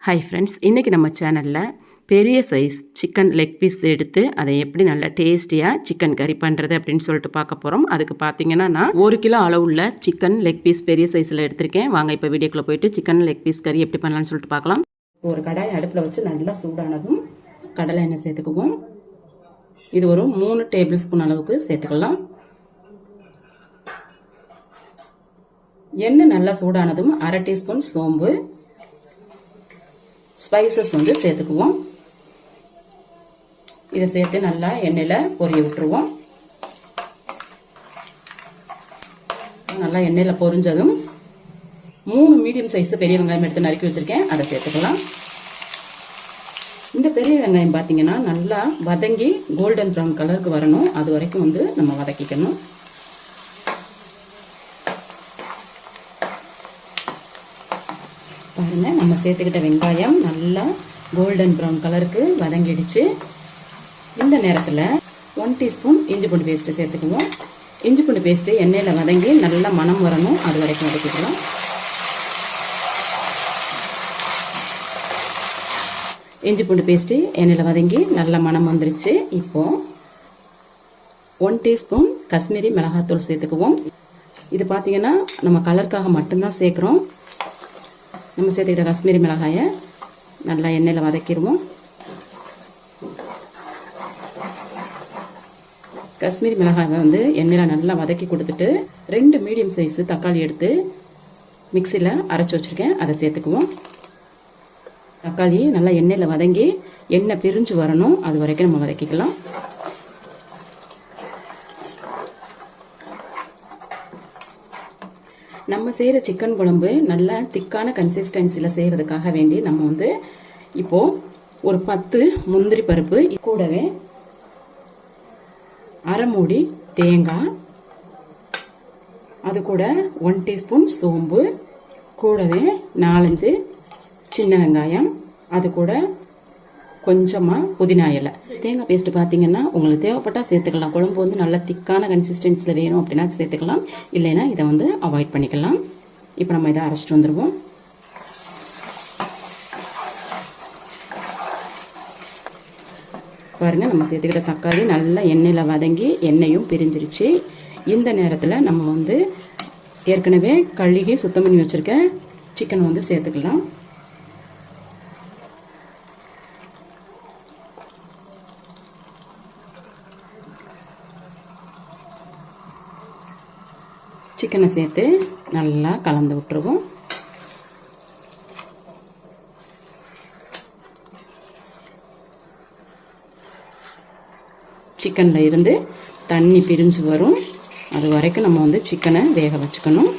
Hi friends, இன்றைக்கி நம்ம சேனலில் பெரிய சைஸ் சிக்கன் லெக் பீஸ் எடுத்து அதை எப்படி நல்லா டேஸ்டியாக சிக்கன் கறி பண்ணுறது அப்படின்னு சொல்லிட்டு பார்க்க போகிறோம். அதுக்கு பார்த்தீங்கன்னா நான் 1 கிலோ அளவுள்ள சிக்கன் லெக் பீஸ் பெரிய சைஸில் எடுத்திருக்கேன். வாங்க இப்போ வீடியோக்குள்ளே போயிட்டு சிக்கன் லெக் பீஸ் கறி எப்படி பண்ணலான்னு சொல்லிட்டு பார்க்கலாம். ஒரு கடாய் அடுப்பில் வச்சு நல்லா சூடானதும் கடலை எண்ணெய் சேர்த்துக்குவோம். இது ஒரு 3 டேபிள் ஸ்பூன் அளவுக்கு சேர்த்துக்கலாம். எண்ணெய் நல்லா சூடானதும் 1/2 டீஸ்பூன் சோம்பு, ஸ்பைசஸ் சேர்த்துக்குவோம். இதை சேர்த்து நல்லா எண்ணெயில் பொரிய விட்டுருவோம். நல்லா எண்ணெயில் பொரிஞ்சதும் 3 மீடியம் சைஸ் பெரிய வெங்காயம் எடுத்து நறுக்கி வச்சிருக்கேன், அதை சேர்த்துக்கலாம். இந்த பெரிய வெங்காயம் பார்த்தீங்கன்னா நல்லா வதங்கி கோல்டன் ப்ரௌன் கலருக்கு வரணும். அது வரைக்கும் நம்ம வதக்கிக்கணும். பாருங்க, நம்ம சேர்த்துக்கிட்ட வெங்காயம் நல்லா கோல்டன் ப்ரௌன் கலருக்கு வதங்கிடுச்சு. இந்த நேரத்தில் 1 டீஸ்பூன் இஞ்சி பூண்டு பேஸ்ட்டு சேர்த்துக்குவோம். இஞ்சி பூண்டு பேஸ்ட்டு எண்ணெயில் வதங்கி நல்லா மணம் வரணும், அது வரைக்கும் வதக்கிக்கலாம். இஞ்சி பூண்டு பேஸ்ட்டு எண்ணெயில் வதங்கி நல்லா மணம் வந்துருச்சு. இப்போது 1 டீஸ்பூன் காஷ்மீரி மிளகாத்தூள் சேர்த்துக்குவோம். இது பார்த்தீங்கன்னா நம்ம கலருக்காக மட்டும்தான் சேர்க்குறோம். நம்ம சேர்த்துக்கிட்ட காஷ்மீரி மிளகாயை நல்லா எண்ணெயில் வதக்கிடுவோம். காஷ்மீரி மிளகாயை எண்ணெயில் நல்லா வதக்கி கொடுத்துட்டு 2 மீடியம் சைஸு தக்காளி எடுத்து மிக்சியில் அரைச்சி வச்சுருக்கேன், அதை சேர்த்துக்குவோம். தக்காளி நல்லா எண்ணெயில் வதங்கி எண்ணெய் பிரிஞ்சு வரணும், அது வரைக்கும் நம்ம வதக்கிக்கலாம். நம்ம செய்கிற சிக்கன் குழம்பு நல்லா திக்கான கன்சிஸ்டன்சியில் செய்கிறதுக்காக வேண்டி நம்ம இப்போது ஒரு 10 முந்திரி பருப்பு, கூடவே அரை மூடி தேங்காய், அது கூட 1 டீஸ்பூன் சோம்பு, கூடவே 4-5 சின்ன வெங்காயம், அது கூட கொஞ்சமாக புதினா இலை. தேங்காய் பேஸ்ட் பார்த்தீங்கன்னா உங்களுக்கு தேவைப்பட்டால் சேர்த்துக்கலாம். குழம்பு நல்லா திக்கான கன்சிஸ்டன்சியில் வேணும் அப்படின்னா சேர்த்துக்கலாம், இல்லைன்னா இதை அவாய்ட் பண்ணிக்கலாம். இப்போ நம்ம இதை அரைச்சிட்டு வந்துடுவோம். பாருங்கள், நம்ம சேர்த்துக்கிட்ட தக்காளி நல்லா எண்ணெயில் வதங்கி எண்ணெயும் பிரிஞ்சிருச்சு. இந்த நேரத்தில் நம்ம ஏற்கனவே கழுகி சுத்தம் பண்ணி வச்சுருக்க சிக்கனை சேர்த்துக்கலாம். சிக்கனை சேர்த்து நல்லா கலந்து விட்டுருவோம். சிக்கனில் இருந்து தண்ணி பிரிஞ்சு வரும், அது வரைக்கும் நம்ம சிக்கனை வேக வச்சுக்கணும்.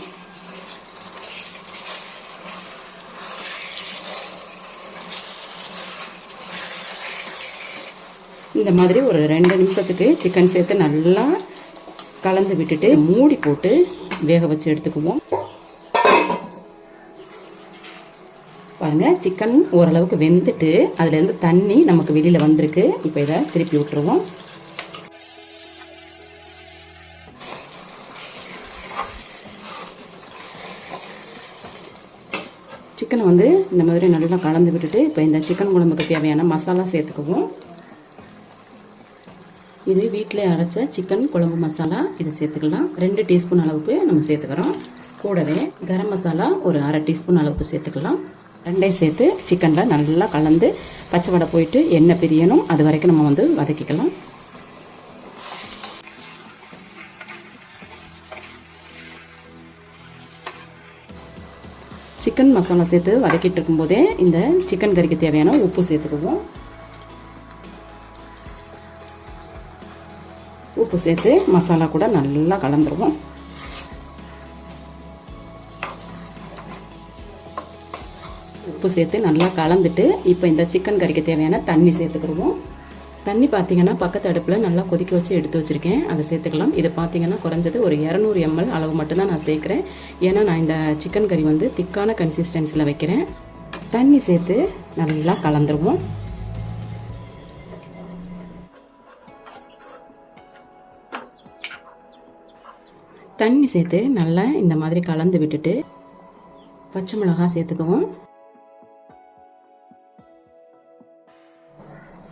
இந்த மாதிரி ஒரு 2 நிமிஷத்துக்கு சிக்கன் சேர்த்து நல்லா கலந்து விட்டுட்டு மூடி போட்டு வேக வச்சு எடுத்துக்குவோம். பாருங்க, சிக்கன் ஓரளவுக்கு வெந்துட்டு அதுலேருந்து தண்ணி நமக்கு வெளியில் வந்திருக்கு. இப்போ இதை திருப்பி விட்டுருவோம். சிக்கனை இந்த மாதிரி நல்லா கலந்து விட்டுட்டு இப்போ இந்த சிக்கன் குழம்புக்கு தேவையான மசாலா சேர்த்துக்குவோம். இது வீட்டிலே அரைச்ச சிக்கன் குழம்பு மசாலா, இதை சேர்த்துக்கலாம். 2 டீஸ்பூன் அளவுக்கு நம்ம சேர்த்துக்கிறோம். கூடவே கரம் மசாலா ஒரு 1/2 டீஸ்பூன் அளவுக்கு சேர்த்துக்கலாம். 2 சேர்த்து சிக்கனில் நல்லா கலந்து பச்சை வடை போயிட்டு எண்ணெய் பிரியணும், அது வரைக்கும் நம்ம வதக்கிக்கலாம். சிக்கன் மசாலா சேர்த்து வதக்கிட்டு இருக்கும்போதே இந்த சிக்கன் கறிக்கு தேவையான உப்பு சேர்த்துக்குவோம். உப்பு சேர்த்து மசாலா கூட நல்லா கலந்துருவோம். உப்பு சேர்த்து நல்லா கலந்துட்டு இப்போ இந்த சிக்கன் கறிக்கு தேவையான தண்ணி சேர்த்துக்கிடுவோம். தண்ணி பார்த்தீங்கன்னா பக்கத்து அடுப்பில் நல்லா கொதிக்க வச்சு எடுத்து வச்சுருக்கேன், அதை சேர்த்துக்கலாம். இது பார்த்தீங்கன்னா குறைஞ்சது ஒரு 200 ml அளவு மட்டும்தான் நான் சேர்க்குறேன். ஏன்னா நான் இந்த சிக்கன் கறி திக்கான கன்சிஸ்டன்சியில் வைக்கிறேன். தண்ணி சேர்த்து நல்லா கலந்துருவோம். தண்ணி சேர்த்து நல்லா இந்த மாதிரி கலந்து விட்டுட்டு பச்சை மிளகாய் சேர்த்துக்குவோம்.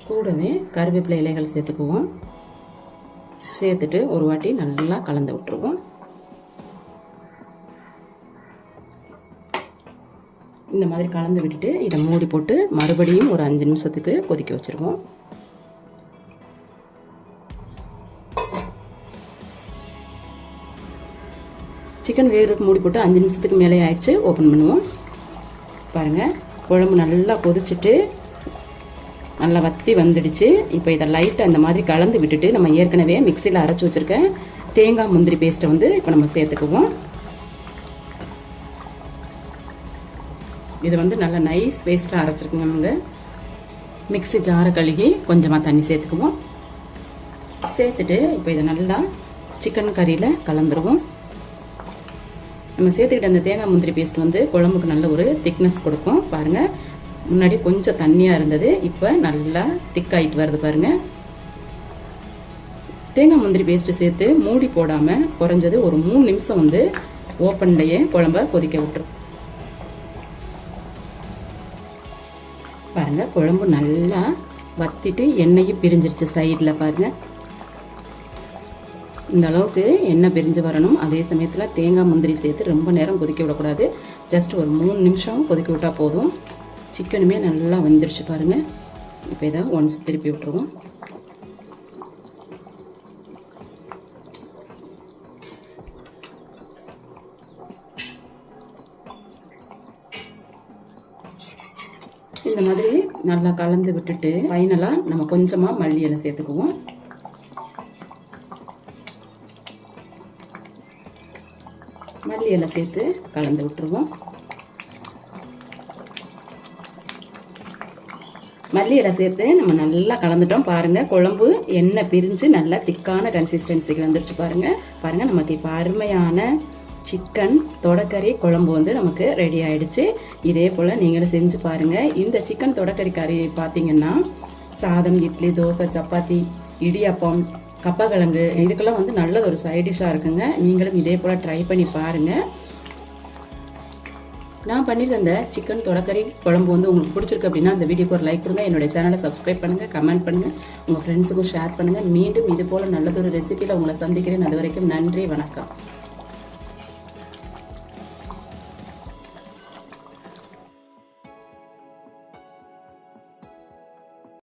கூடவே கருவேப்பிலை இலைகள் சேர்த்துக்குவோம். சேர்த்துட்டு ஒரு வாட்டி நல்லா கலந்து விட்டுருவோம். இந்த மாதிரி கலந்து விட்டுட்டு இதை மூடி போட்டு மறுபடியும் ஒரு 5 நிமிஷத்துக்கு கொதிக்க வச்சுருவோம். சிக்கன் வேகிறதுக்கு மூடி போட்டு 5 நிமிஷத்துக்கு மேலே ஆயிடுச்சு. ஓப்பன் பண்ணுவோம். பாருங்கள், குழம்பு நல்லா கொதிச்சுட்டு நல்லா வற்றி வந்துடுச்சு. இப்போ இதை லைட்டாக இந்த மாதிரி கலந்து விட்டுட்டு நம்ம ஏற்கனவே மிக்சியில் அரைச்சி வச்சுருக்க தேங்காய் முந்திரி பேஸ்ட்டை வந்து இப்போ நம்ம சேர்த்துக்குவோம். இது வந்து நல்லா நைஸ் பேஸ்ட்டாக அரைச்சிருக்குங்க. நம்ம மிக்சி ஜாரை கழுகி கொஞ்சமாக தண்ணி சேர்த்துக்குவோம். சேர்த்துட்டு இப்போ இதை நல்லா சிக்கன் கறியில் கலந்துருவோம். நம்ம சேர்த்துக்கிட்ட அந்த தேங்காய் முந்திரி பேஸ்ட் வந்து குழம்புக்கு நல்ல ஒரு திக்னஸ் கொடுக்கும். பாருங்கள், முன்னாடி கொஞ்சம் தண்ணியாக இருந்தது, இப்போ நல்லா திக்காயிட்டு வருது. பாருங்கள், தேங்காய் முந்திரி பேஸ்ட்டு சேர்த்து மூடி போடாமல் குறைஞ்சது ஒரு 3 நிமிஷம் வந்து ஓப்பன்லேயே குழம்ப கொதிக்க விட்டுரும். பாருங்கள், குழம்பு நல்லா வற்றிட்டு எண்ணெயும் பிரிஞ்சிருச்சு சைடில். பாருங்கள், இந்த அளவுக்கு எண்ணெய் பிரிஞ்சு வரணும். அதே சமயத்தில் தேங்காய் முந்திரி சேர்த்து ரொம்ப நேரம் கொதிக்க விடக்கூடாது. ஜஸ்ட் ஒரு 3 நிமிஷம் கொதிக்க விட்டால் போதும். சிக்கனுமே நல்லா வெந்துருச்சு பாருங்கள். இப்போ இதை ஒன்ஸ் திருப்பி விட்டுருவோம். இந்த மாதிரி நல்லா கலந்து விட்டுட்டு ஃபைனலாக நம்ம கொஞ்சமாக மல்லி இலை சேர்த்துக்குவோம். மல்லி இலை சேர்த்து கலந்து விட்டுருவோம். மல்லி இலை சேர்த்து நம்ம நல்லா கலந்துட்டோம். பாருங்கள், குழம்பு எண்ணெய் பிரிஞ்சு நல்லா திக்கான கன்சிஸ்டன்சிக்கு வந்துருச்சு. பாருங்கள், நமக்கு இப்போ அருமையான சிக்கன் தொடக்கறி குழம்பு வந்து நமக்கு ரெடி ஆயிடுச்சு. இதே போல் நீங்களும் செஞ்சு பாருங்கள். இந்த சிக்கன் தொடக்கறி கறி பார்த்தீங்கன்னா சாதம், இட்லி, தோசை, சப்பாத்தி, இடியாப்பம், கப்பக்கிழங்கு இதுக்கெல்லாம் வந்து நல்ல ஒரு சைட் டிஷ்ஷாக இருக்குங்க. நீங்களும் இதே போல் ட்ரை பண்ணி பாருங்கள். நான் பண்ணியிருந்த இந்த சிக்கன் தொடக்கறி குழம்பு வந்து உங்களுக்கு பிடிச்சிருக்கு அப்படின்னா அந்த வீடியோக்கு ஒரு லைக் கொடுங்க. என்னுடைய சேனலை சப்ஸ்கிரைப் பண்ணுங்கள், கமெண்ட் பண்ணுங்கள், உங்கள் ஃப்ரெண்ட்ஸுக்கும் ஷேர் பண்ணுங்கள். மீண்டும் இது போல் நல்லதொரு ரெசிபியில் உங்களை சந்திக்கிறேன். அது வரைக்கும் நன்றி, வணக்கம்.